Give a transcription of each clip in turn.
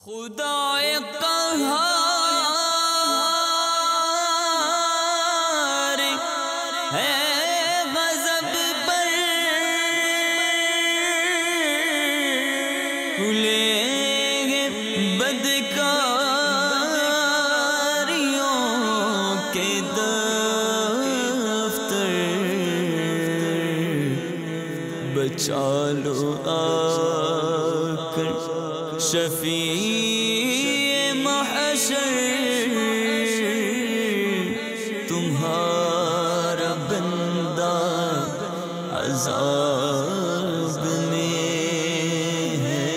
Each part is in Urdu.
خدائے قہار ہے غضب پر کھلے گے بدکاریوں کے دفتر، بچا لو آ کر شفیع محشر، تمہارا بندہ عذاب میں ہے۔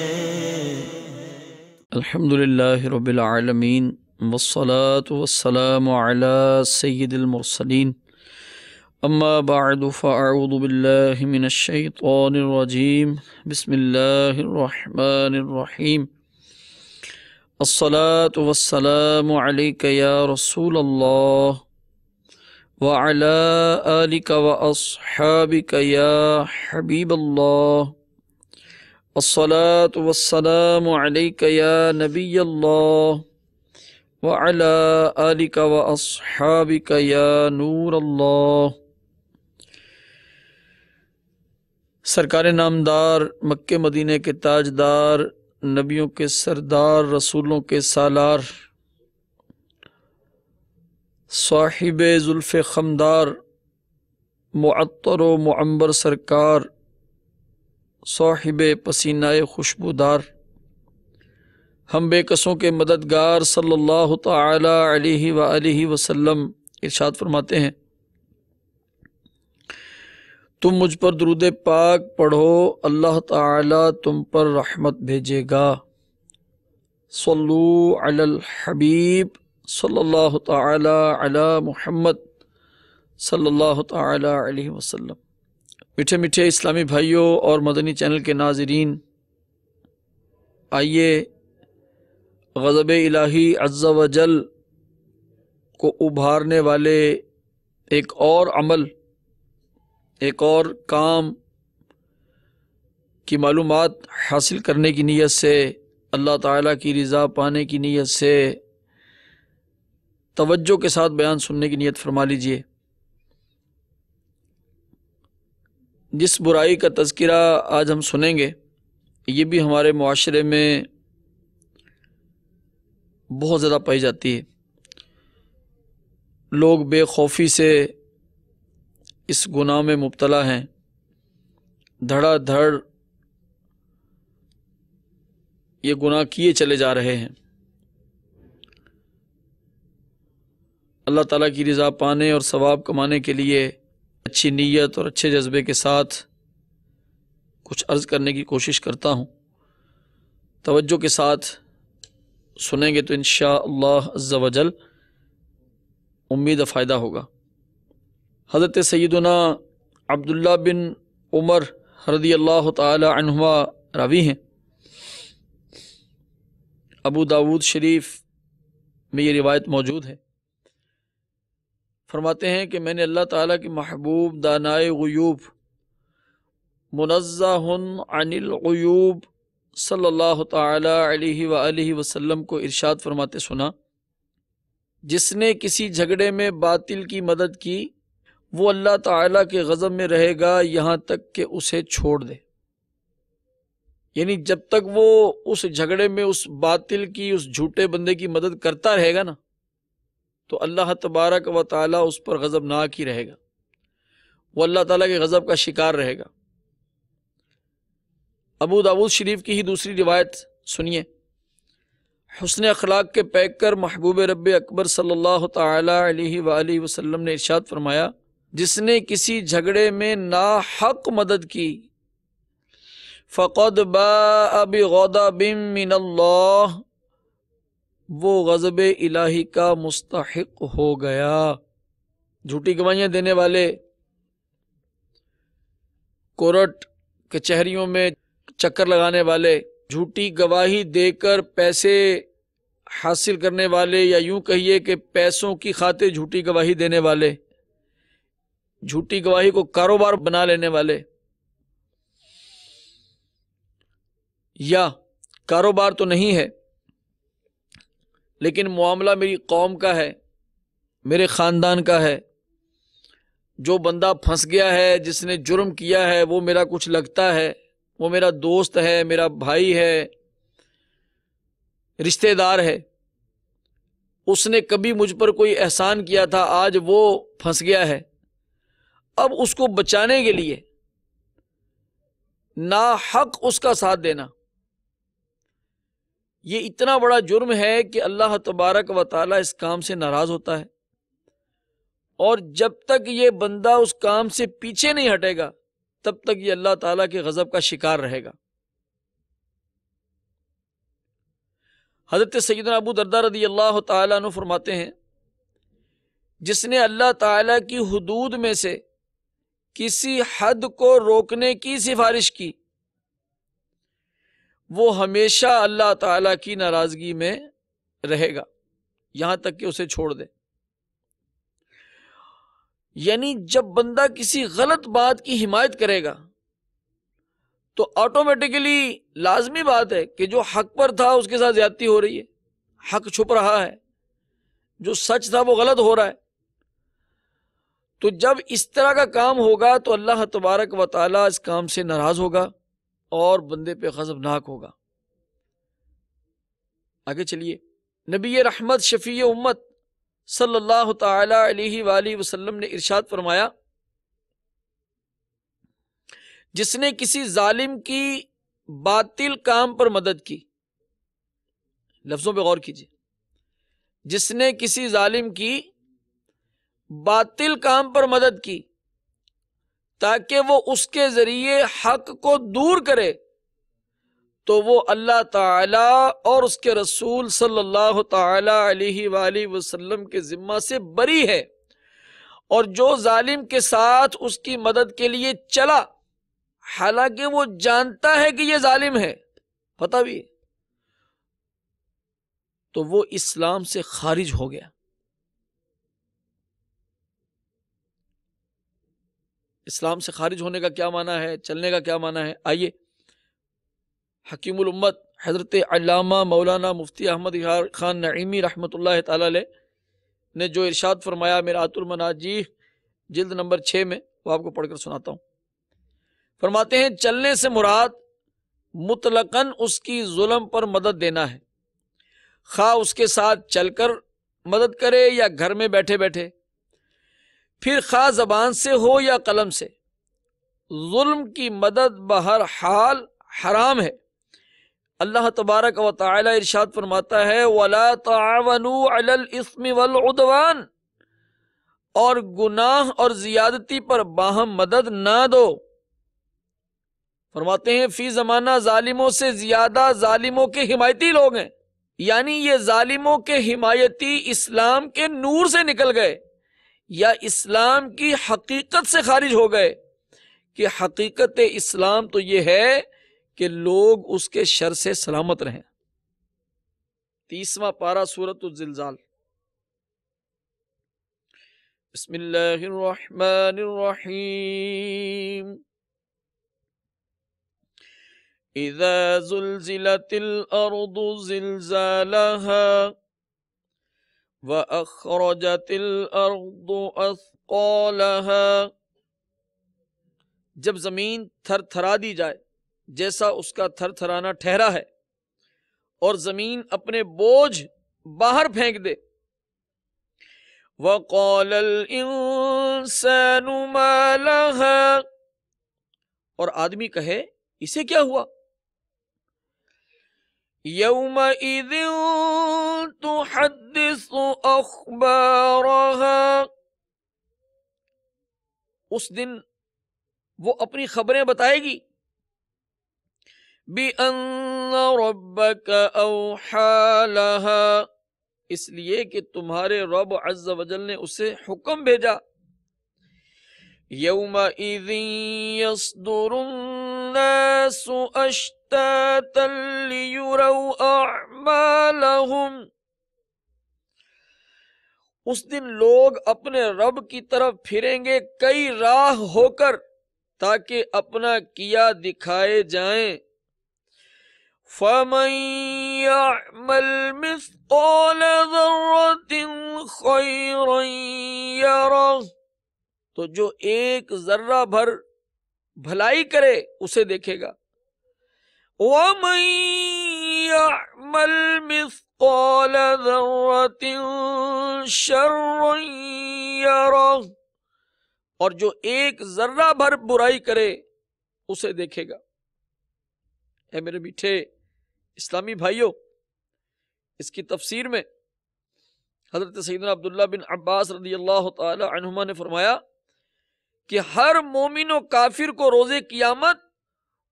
الحمدللہ رب العالمین والصلاة والسلام علی سید المرسلین، اما بعد فاعوذ باللہ من الشیطان الرجیم، بسم اللہ الرحمن الرحیم۔ الصلاة والسلام علیک یا رسول اللہ وعلی آلک واصحابک یا حبیب اللہ۔ الصلاة والسلام علیک یا نبی اللہ وعلی آلک واصحابک یا نور اللہ۔ سرکار نامدار، مکہ مدینہ کے تاجدار، نبیوں کے سردار، رسولوں کے سالار، صاحب زلف خمدار، معطر و معنبر سرکار، صاحب پسینہ خوشبودار، ہم بے کسوں کے مددگار صلی اللہ تعالی علیہ وآلہ وسلم ارشاد فرماتے ہیں، تم مجھ پر درود پاک پڑھو، اللہ تعالی تم پر رحمت بھیجے گا۔ صلو علی الحبیب صلی اللہ تعالی علی محمد صلی اللہ تعالی علیہ وسلم۔ میٹھے میٹھے اسلامی بھائیوں اور مدنی چینل کے ناظرین، آئیے غضب الہی عز و جل کو ابھارنے والے ایک اور عمل، ایک اور کام کی معلومات حاصل کرنے کی نیت سے، اللہ تعالیٰ کی رضا پانے کی نیت سے توجہ کے ساتھ بیان سننے کی نیت فرما لیجئے۔ جس برائی کا تذکرہ آج ہم سنیں گے، یہ بھی ہمارے معاشرے میں بہت زیادہ پائی جاتی ہے۔ لوگ بے خوفی سے اس گناہ میں مبتلا ہیں، دھڑا دھڑ یہ گناہ کیے چلے جا رہے ہیں۔ اللہ تعالیٰ کی رضا پانے اور ثواب کمانے کے لیے اچھی نیت اور اچھے جذبے کے ساتھ کچھ عرض کرنے کی کوشش کرتا ہوں، توجہ کے ساتھ سنیں گے تو انشاءاللہ عز و جل امید فائدہ ہوگا۔ حضرت سیدنا عبداللہ بن عمر رضی اللہ تعالی عنہما راوی ہیں، ابو داود شریف میں یہ روایت موجود ہے۔ فرماتے ہیں کہ میں نے اللہ تعالیٰ کے محبوب دانائے غیوب منزہ عن العیوب صلی اللہ تعالی علیہ وآلہ وسلم کو ارشاد فرماتے سنا، جس نے کسی جھگڑے میں باطل کی مدد کی، وہ اللہ تعالیٰ کے غضب میں رہے گا یہاں تک کہ اسے چھوڑ دے۔ یعنی جب تک وہ اس جھگڑے میں اس باطل کی، اس جھوٹے بندے کی مدد کرتا رہے گا نا، تو اللہ تبارک و تعالیٰ اس پر غضبناک ہی رہے گا، وہ اللہ تعالیٰ کے غضب کا شکار رہے گا۔ ابو داود شریف کی ہی دوسری روایت سنیے۔ حسن اخلاق کے پیکر محبوب رب اکبر صلی اللہ تعالی علیہ وآلہ وسلم نے ارشاد فرمایا، جس نے کسی جھگڑے میں ناحق مدد کی، فقد باء بغضب من اللہ، وہ غضب الہی کا مستحق ہو گیا۔ جھوٹی گواہیاں دینے والے، کورٹ کچہریوں میں چکر لگانے والے، جھوٹی گواہی دے کر پیسے حاصل کرنے والے، یا یوں کہیے کہ پیسوں کی خاطر جھوٹی گواہی دینے والے، جھوٹی گواہی کو کاروبار بنا لینے والے، یا کاروبار تو نہیں ہے لیکن معاملہ میری قوم کا ہے، میرے خاندان کا ہے، جو بندہ پھنس گیا ہے، جس نے جرم کیا ہے، وہ میرا کچھ لگتا ہے، وہ میرا دوست ہے، میرا بھائی ہے، رشتہ دار ہے، اس نے کبھی مجھ پر کوئی احسان کیا تھا، آج وہ پھنس گیا ہے، اب اس کو بچانے کے لیے ناحق اس کا ساتھ دینا، یہ اتنا بڑا جرم ہے کہ اللہ تبارک و تعالیٰ اس کام سے ناراض ہوتا ہے، اور جب تک یہ بندہ اس کام سے پیچھے نہیں ہٹے گا تب تک یہ اللہ تعالیٰ کے غضب کا شکار رہے گا۔ حضرت سیدنا ابو درداء رضی اللہ تعالیٰ عنہ فرماتے ہیں، جس نے اللہ تعالیٰ کی حدود میں سے کسی حد کو روکنے کی سفارش کی، وہ ہمیشہ اللہ تعالیٰ کی ناراضگی میں رہے گا یہاں تک کہ اسے چھوڑ دے۔ یعنی جب بندہ کسی غلط بات کی حمایت کرے گا تو آٹومیٹکلی لازمی بات ہے کہ جو حق پر تھا اس کے ساتھ زیادتی ہو رہی ہے، حق چھپ رہا ہے، جو سچ تھا وہ غلط ہو رہا ہے۔ تو جب اس طرح کا کام ہوگا تو اللہ تبارک و تعالیٰ اس کام سے ناراض ہوگا اور بندے پہ غضبناک ہوگا۔ آگے چلیے، نبی رحمت شفیع امت صلی اللہ تعالی علیہ وآلہ وسلم نے ارشاد فرمایا، جس نے کسی ظالم کی باطل کام پر مدد کی، لفظوں پہ غور کیجیے، جس نے کسی ظالم کی باطل کام پر مدد کی تاکہ وہ اس کے ذریعے حق کو دور کرے، تو وہ اللہ تعالی اور اس کے رسول صلی اللہ تعالی علیہ وآلہ وسلم کے ذمہ سے بری ہے، اور جو ظالم کے ساتھ اس کی مدد کے لیے چلا حالانکہ وہ جانتا ہے کہ یہ ظالم ہے، پتہ بھی ہے، تو وہ اسلام سے خارج ہو گیا۔ اسلام سے خارج ہونے کا کیا معنی ہے، چلنے کا کیا معنی ہے؟ آئیے، حکیم الامت حضرت علامہ مولانا مفتی احمد یار خان نعیمی رحمۃ اللہ تعالی علیہ نے جو ارشاد فرمایا مرآت المناجی جلد نمبر 6 میں، وہ آپ کو پڑھ کر سناتا ہوں۔ فرماتے ہیں، چلنے سے مراد مطلقاً اس کی ظلم پر مدد دینا ہے، خواہ اس کے ساتھ چل کر مدد کرے یا گھر میں بیٹھے بیٹھے، پھر خواہ زبان سے ہو یا قلم سے۔ ظلم کی مدد بہرحال حرام ہے۔ اللہ تبارک و تعالی ارشاد فرماتا ہے، وَلَا تَعَاوَنُوا عَلَى الْإِثْمِ وَالْعُدْوَانِ، اور گناہ اور زیادتی پر باہم مدد نہ دو۔ فرماتے ہیں، فی زمانہ ظالموں سے زیادہ ظالموں کے حمایتی لوگ ہیں، یعنی یہ ظالموں کے حمایتی اسلام کے نور سے نکل گئے یا اسلام کی حقیقت سے خارج ہو گئے، کہ حقیقت اسلام تو یہ ہے کہ لوگ اس کے شر سے سلامت رہیں۔ 30واں پارہ سورۃ الزلزال۔ بسم اللہ الرحمن الرحیم۔ اذا زلزلت الارض زلزالها واخرجت الارض اثقالها، جب زمین تھر تھرا دی جائے جیسا اس کا تھر تھرانا ٹھہرا ہے، اور زمین اپنے بوجھ باہر پھینک دے۔ وَقَالَ الْإِنسَانُ مَا لَهَا، اور آدمی کہے اسے کیا ہوا؟ يَوْمَئِذٍ تُحَدِّثُ أَخْبَارَهَا، اس دن وہ اپنی خبریں بتائے گی۔ بِأَنَّ رَبَّكَ أَوْحَى لَهَا، اس لیے کہ تمہارے رب عز وجل نے اسے حکم بھیجا۔ يَوْمَئِذٍ يَصْدُرُ النَّاسُ أَشْتَاتًا لِيُرَوْا أَعْمَالَهُمْ، اس دن لوگ اپنے رب کی طرف پھریں گے کئی راہ ہو کر تاکہ اپنا کیا دکھائے جائیں۔ فَمَن يَعْمَلْ مِثْقَالَ ذَرَّةٍ خَيْرًا يَرَهُ، تو جو ایک ذرہ بھر بھلائی کرے اسے دیکھے گا. وَمَن يَعْمَلْ مِثْقَالَ ذَرَّةٍ شَرًّا يَرَهُ، اور جو ایک ذرہ بھر برائی کرے اسے دیکھے گا. اے میرے میٹھے اسلامی بھائیوں، اس کی تفسیر میں حضرت سیدنا عبداللہ بن عباس رضی اللہ تعالی عنہما نے فرمایا کہ ہر مومن و کافر کو روز قیامت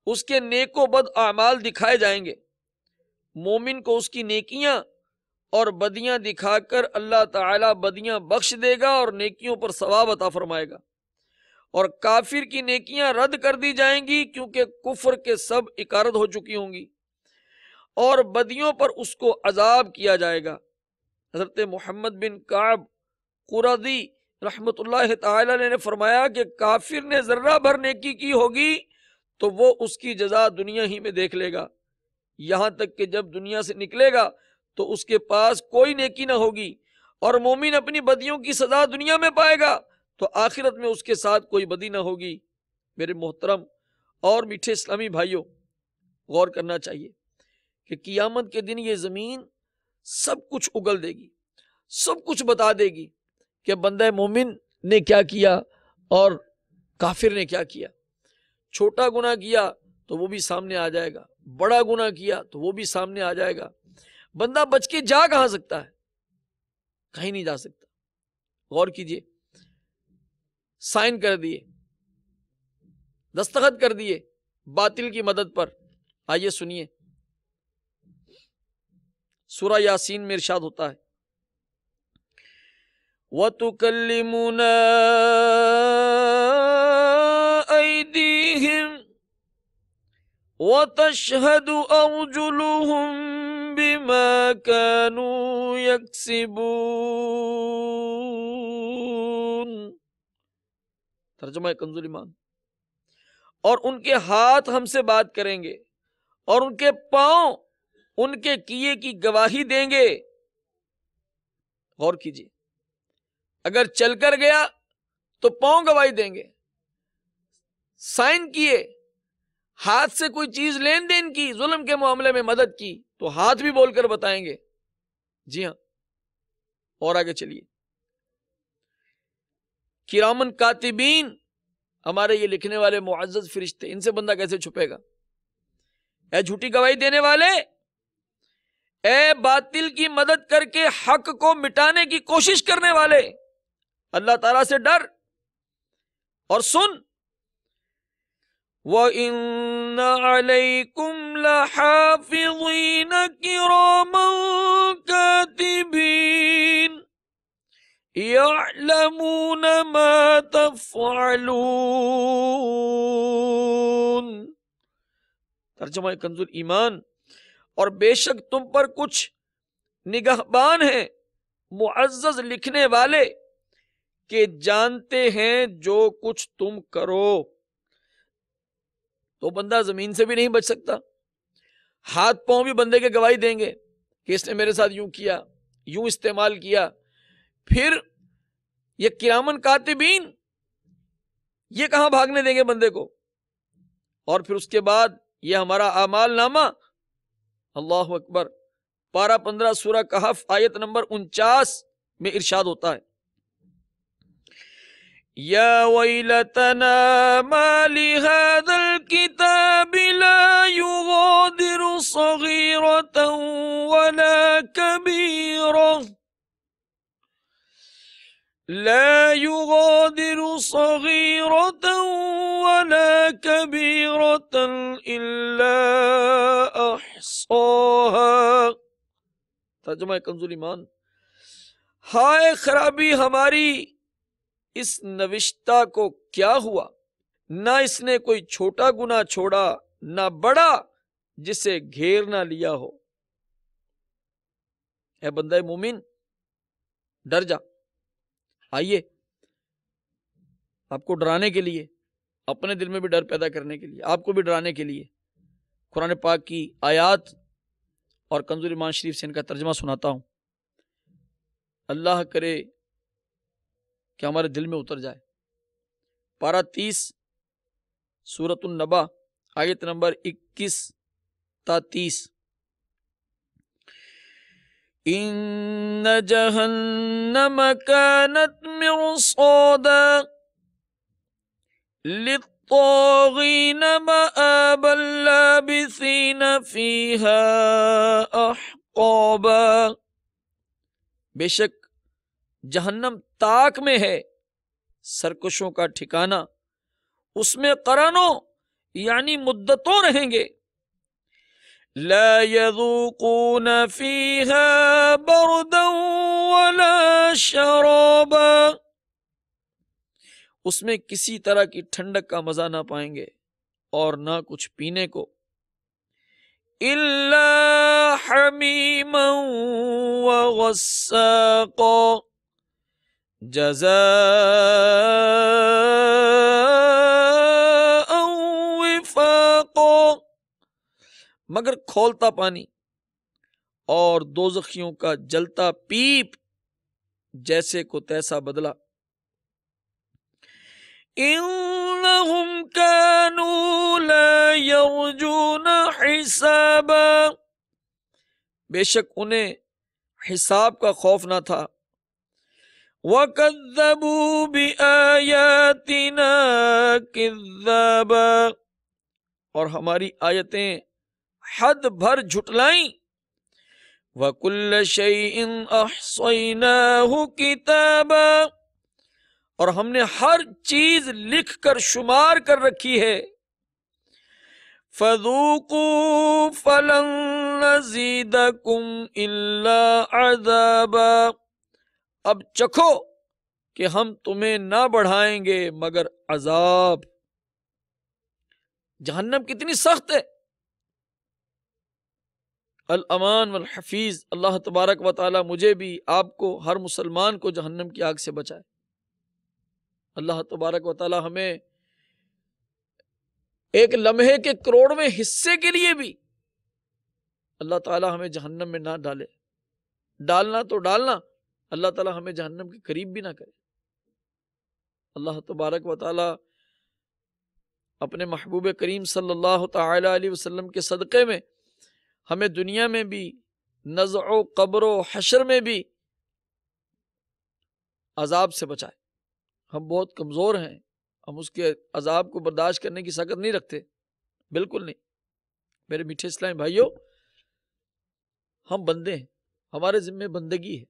اس کے نیک و بد اعمال دکھائے جائیں گے. مومن کو اس کی نیکیاں اور بدیاں دکھا کر اللہ تعالی بدیاں بخش دے گا اور نیکیوں پر ثواب عطا فرمائے گا، اور کافر کی نیکیاں رد کر دی جائیں گی کیونکہ کفر کے سب اکارت ہو چکی ہوں گی، اور بدیوں پر اس کو عذاب کیا جائے گا. حضرت محمد بن کعب قرظی رحمت اللہ تعالی نے فرمایا کہ کافر نے ذرہ بھر نیکی کی ہوگی تو وہ اس کی جزا دنیا ہی میں دیکھ لے گا، یہاں تک کہ جب دنیا سے نکلے گا تو اس کے پاس کوئی نیکی نہ ہوگی، اور مومن اپنی بدیوں کی سزا دنیا میں پائے گا تو آخرت میں اس کے ساتھ کوئی بدی نہ ہوگی. میرے محترم اور میٹھے اسلامی بھائیوں، غور کرنا چاہیے کہ قیامت کے دن یہ زمین سب کچھ اگل دے گی، سب کچھ بتا دے گی کہ بندہ مومن نے کیا کیا اور کافر نے کیا کیا. چھوٹا گناہ کیا تو وہ بھی سامنے آ جائے گا، بڑا گناہ کیا تو وہ بھی سامنے آ جائے گا. بندہ بچ کے جا کہاں سکتا ہے؟ کہیں نہیں جا سکتا. غور کیجئے، سائن کر دیے، دستخط کر دیے باطل کی مدد پر. آئیے سنیے، سورہ یاسین میں ارشاد ہوتا ہے وَتُكَلِّمُنَا أَيْدِيهِمْ وَتَشْهَدُ أَرْجُلُهُمْ بِمَا كَانُوا يَكْسِبُونَ. ترجمہ کنز ایمان. اور ان کے ہاتھ ہم سے بات کریں گے اور ان کے پاؤں ان کے کیے کی گواہی دیں گے. غور کیجیے، اگر چل کر گیا تو پاؤں گواہی دیں گے، سائن کیے، ہاتھ سے کوئی چیز لین دین کی، ظلم کے معاملے میں مدد کی تو ہاتھ بھی بول کر بتائیں گے. جی ہاں. اور آگے چلیے، کرامن کاتبین، ہمارے یہ لکھنے والے معزز فرشتے، ان سے بندہ کیسے چھپے گا؟ اے جھوٹی گواہی دینے والے، اے باطل کی مدد کر کے حق کو مٹانے کی کوشش کرنے والے، اللہ تعالیٰ سے ڈر اور سن. وَإِنَّ عَلَيْكُمْ لَحَافِظِينَ كِرَامًا كَاتِبِينَ يَعْلَمُونَ مَا تَفْعَلُونَ. ترجمہ کنز ایمان. اور بے شک تم پر کچھ نگہبان ہیں معزز لکھنے والے کہ جانتے ہیں جو کچھ تم کرو. تو بندہ زمین سے بھی نہیں بچ سکتا، ہاتھ پاؤں بھی بندے کے گواہی دیں گے کہ اس نے میرے ساتھ یوں کیا، یوں استعمال کیا. پھر یہ کرامن کاتبین، یہ کہاں بھاگنے دیں گے بندے کو؟ اور پھر اس کے بعد یہ ہمارا اعمال نامہ. اللہ اکبر. پارہ 15 سورہ کہف آیت نمبر 49 میں ارشاد ہوتا ہے یا ویلتنا ما لهذا الكتاب لا يغادر صغيرة ولا كبيرة لا يغادر صغيرة ولا كبيرة إلا أحصاها. ترجمہ کنز ایمان. ہائے خرابی ہماری اس نوشتہ کو کیا ہوا، نہ اس نے کوئی چھوٹا گناہ چھوڑا نہ بڑا جسے گھیر نہ لیا ہو. اے بندہ مومن، ڈر جا. آئیے آپ کو ڈرانے کے لیے، اپنے دل میں بھی ڈر پیدا کرنے کے لیے، آپ کو بھی ڈرانے کے لیے قرآن پاک کی آیات اور کنز ایمان شریف سے ان کا ترجمہ سناتا ہوں، اللہ کرے کہ ہمارے دل میں اتر جائے۔ پارہ 30 سورۃ النبا آیت نمبر 21 تا 30۔ ان جہنم كانت مرصادا للطاغین مآبا لابثین فیہا احقابا، بے شک جہنم تاک میں ہے، سرکشوں کا ٹھکانہ، اس میں قرنوں یعنی مدتوں رہیں گے۔ لا يذوقون فيها بردا ولا شرابا، اس میں کسی طرح کی ٹھنڈک کا مزہ نہ پائیں گے اور نہ کچھ پینے کو۔ الا حمیما وغساقا جزاء وفاقا، مگر کھولتا پانی اور دوزخیوں کا جلتا پیپ جیسے کو تیسا بدلا۔ انہم کانوا لا یرجون حسابا، بے شک انہیں حساب کا خوف نہ تھا۔ وکذبوا بآیاتنا کذابا، اور ہماری آیتیں حد بھر جھٹلائیں۔ وَكُلَّ شَيْءٍ أَحْصَيْنَاهُ كِتَابًا، اور ہم نے ہر چیز لکھ کر شمار کر رکھی ہے۔ فَذُوقُوا فَلَن نَّزِيدَكُمْ إِلَّا عَذَابًا، اب چکھو کہ ہم تمہیں نہ بڑھائیں گے مگر عذاب۔ جہنم کتنی سخت ہے۔ الامان والحفیظ، اللہ تبارک و تعالی مجھے بھی آپ کو ہر مسلمان کو جہنم کی آگ سے بچائے۔ اللہ تبارک و تعالی ہمیں ایک لمحے کے کروڑویں حصے کے لیے بھی اللہ تعالی ہمیں جہنم میں نہ ڈالے۔ ڈالنا تو ڈالنا، اللہ تعالی ہمیں جہنم کے قریب بھی نہ کرے۔ اللہ تبارک و تعالی اپنے محبوب کریم صلی اللہ تعالی علیہ وسلم کے صدقے میں ہمیں دنیا میں بھی، نزع و قبر و حشر میں بھی عذاب سے بچائے۔ ہم بہت کمزور ہیں، ہم اس کے عذاب کو برداشت کرنے کی طاقت نہیں رکھتے، بالکل نہیں۔ میرے میٹھے اسلامی بھائیوں، ہم بندے ہیں، ہمارے ذمہ بندگی ہے۔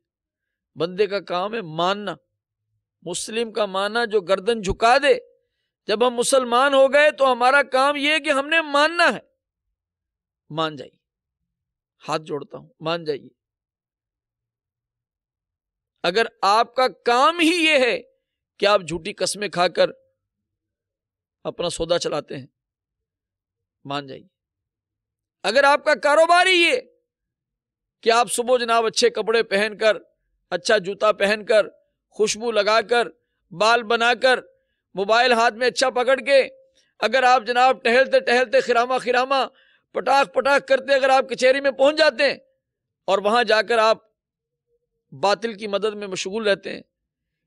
بندے کا کام ہے ماننا۔ مسلم کا معنی جو گردن جھکا دے۔ جب ہم مسلمان ہو گئے تو ہمارا کام یہ ہے کہ ہم نے ماننا ہے۔ مان جائیے، ہاتھ جوڑتا ہوں، مان جائیے۔ اگر آپ کا کام ہی یہ ہے کہ آپ جھوٹی قسمیں کھا کر اپنا سودا چلاتے ہیں، مان جائیے۔ اگر آپ کا کاروبار ہی یہ کہ آپ صبح جناب اچھے کپڑے پہن کر، اچھا جوتا پہن کر، خوشبو لگا کر، بال بنا کر، موبائل ہاتھ میں اچھا پکڑ کے، اگر آپ جناب ٹہلتے ٹہلتے خرامہ خرامہ پٹاخ پٹاخ کرتے اگر آپ کچہری میں پہنچ جاتے ہیں اور وہاں جا کر آپ باطل کی مدد میں مشغول رہتے ہیں،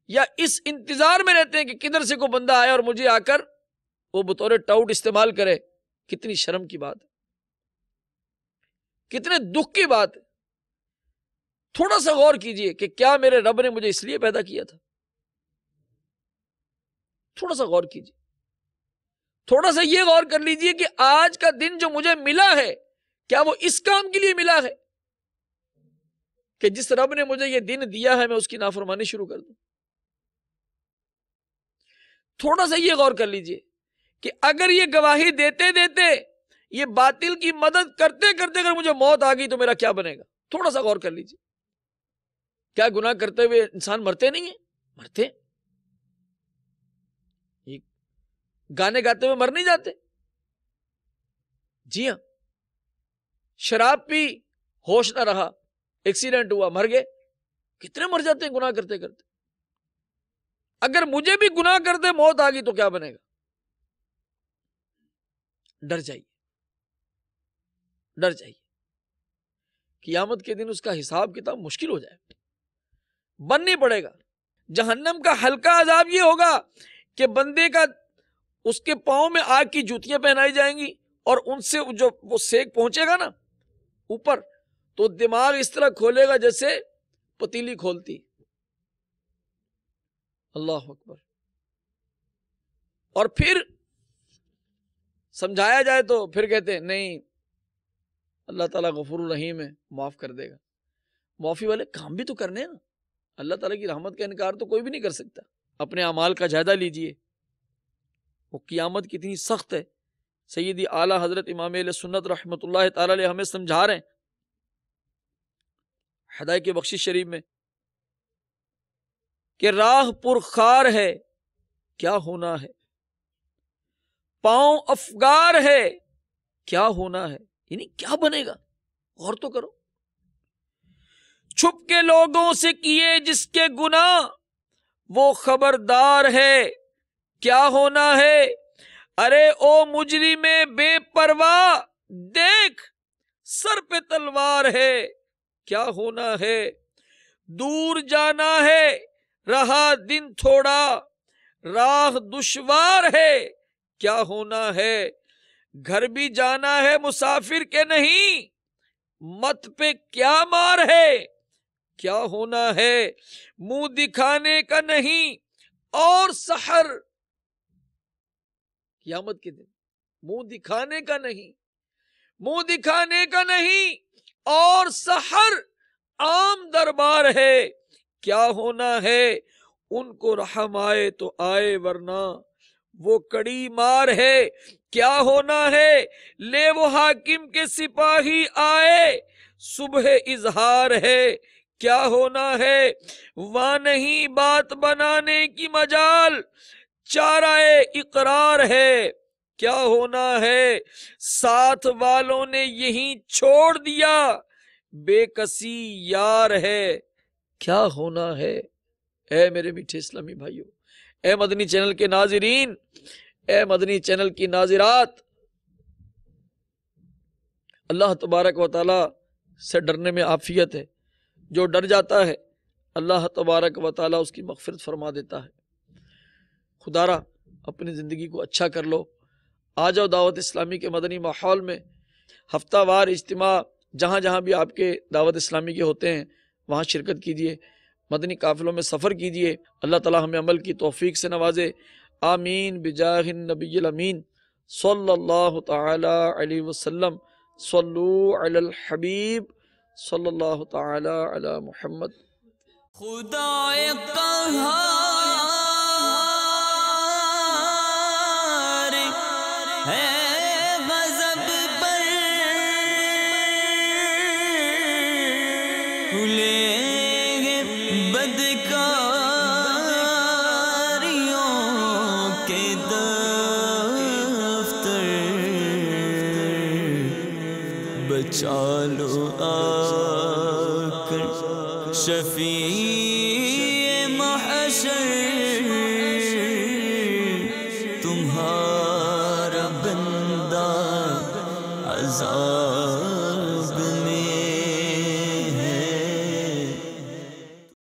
یا اس انتظار میں رہتے ہیں کہ کدھر سے کوئی بندہ آئے اور مجھے آ کر وہ بطور ٹاؤٹ استعمال کرے، کتنی شرم کی بات ہے، کتنے دکھ کی بات ہے۔ تھوڑا سا غور کیجئے کہ کیا میرے رب نے مجھے اس لیے پیدا کیا تھا؟ تھوڑا سا غور کیجئے، تھوڑا سا یہ غور کر لیجئے کہ آج کا دن جو مجھے ملا ہے، کیا وہ اس کام کے لیے ملا ہے کہ جس رب نے مجھے یہ دن دیا ہے میں اس کی نافرمانی شروع کر دوں؟ تھوڑا سا یہ غور کر لیجئے کہ اگر یہ گواہی دیتے دیتے، یہ باطل کی مدد کرتے کرتے اگر مجھے موت آ گئی تو میرا کیا بنے گا؟ تھوڑا سا غور کر لیجئے۔ کیا گناہ کرتے ہوئے انسان مرتے نہیں ہیں؟ مرتے۔ یہ گانے گاتے ہوئے مر نہیں جاتے؟ جی ہاں۔ شراب پی، ہوش نہ رہا، ایکسیڈنٹ ہوا، مر گئے۔ کتنے مر جاتے ہیں گناہ کرتے کرتے۔ اگر مجھے بھی گناہ کرتے موت آ گئی تو کیا بنے گا؟ ڈر جائیے، ڈر جائیے، قیامت کے دن اس کا حساب کتاب مشکل ہو جائے، بننے پڑے گا۔ جہنم کا ہلکا عذاب یہ ہوگا کہ بندے کا اس کے پاؤں میں آگ کی جوتیاں پہنائی جائیں گی، اور ان سے جو وہ سیک پہنچے گا نا اوپر، تو دماغ اس طرح کھولے گا جیسے پتیلی کھولتی۔ اللہ اکبر۔ اور پھر سمجھایا جائے تو پھر کہتے ہیں نہیں، اللہ تعالیٰ غفور الرحیم ہے، معاف کر دے گا۔ معافی والے کام بھی تو کرنے ہیں نا، اللہ تعالیٰ کی رحمت کا انکار تو کوئی بھی نہیں کر سکتا۔ اپنے اعمال کا جائزہ لیجئے، وہ قیامت کتنی سخت ہے۔ سیدی اعلیٰ حضرت امام اہل سنت رحمۃ اللہ تعالی علیہ ہمیں سمجھا رہے ہیں ہدایت بخشش شریف میں کہ راہ پرخار ہے کیا ہونا ہے، پاؤں افگار ہے کیا ہونا ہے، یعنی کیا بنے گا، غور تو کرو۔ چھپ کے لوگوں سے کیے جس کے گناہ وہ خبردار ہے کیا ہونا ہے، ارے او مجرم بے پرواہ دیکھ سر پہ تلوار ہے کیا ہونا ہے، دور جانا ہے رہا دن تھوڑا راہ دشوار ہے کیا ہونا ہے، گھر بھی جانا ہے مسافر کے نہیں مت پہ کیا مار ہے کیا ہونا ہے، منہ دکھانے کا نہیں اور سحر، قیامت کے دن منہ دکھانے کا نہیں، منہ دکھانے کا نہیں اور سحر عام دربار ہے کیا ہونا ہے، ان کو رحم آئے تو آئے ورنہ وہ کڑی مار ہے کیا ہونا ہے، لے وہ حاکم کے سپاہی آئے صبح اظہار ہے کیا ہونا ہے، وہاں نہیں بات بنانے کی مجال چارہ اقرار ہے کیا ہونا ہے، ساتھ والوں نے یہیں چھوڑ دیا بے کسی یار ہے کیا ہونا ہے۔ اے میرے میٹھے اسلامی بھائیوں، اے مدنی چینل کے ناظرین، اے مدنی چینل کی ناظرات، اللہ تبارک و تعالی سے ڈرنے میں عافیت ہے۔ جو ڈر جاتا ہے اللہ تبارک و تعالی اس کی مغفرت فرما دیتا ہے۔ خدا را اپنی زندگی کو اچھا کر لو۔ آ جاؤ دعوت اسلامی کے مدنی ماحول میں، ہفتہ وار اجتماع جہاں جہاں بھی آپ کے دعوت اسلامی کے ہوتے ہیں وہاں شرکت کیجیے، مدنی قافلوں میں سفر کیجیے۔ اللہ تعالی ہمیں عمل کی توفیق سے نوازے، آمین بجاہ النبی الامین صلی اللہ تعالی علیہ وسلم۔ صلو علی الحبیب صلی اللہ تعالی علی محمد۔ خدا قہار ہے غضب پر کھلے بدکاریوں کے دفتر، بچا لو آ کر شفیع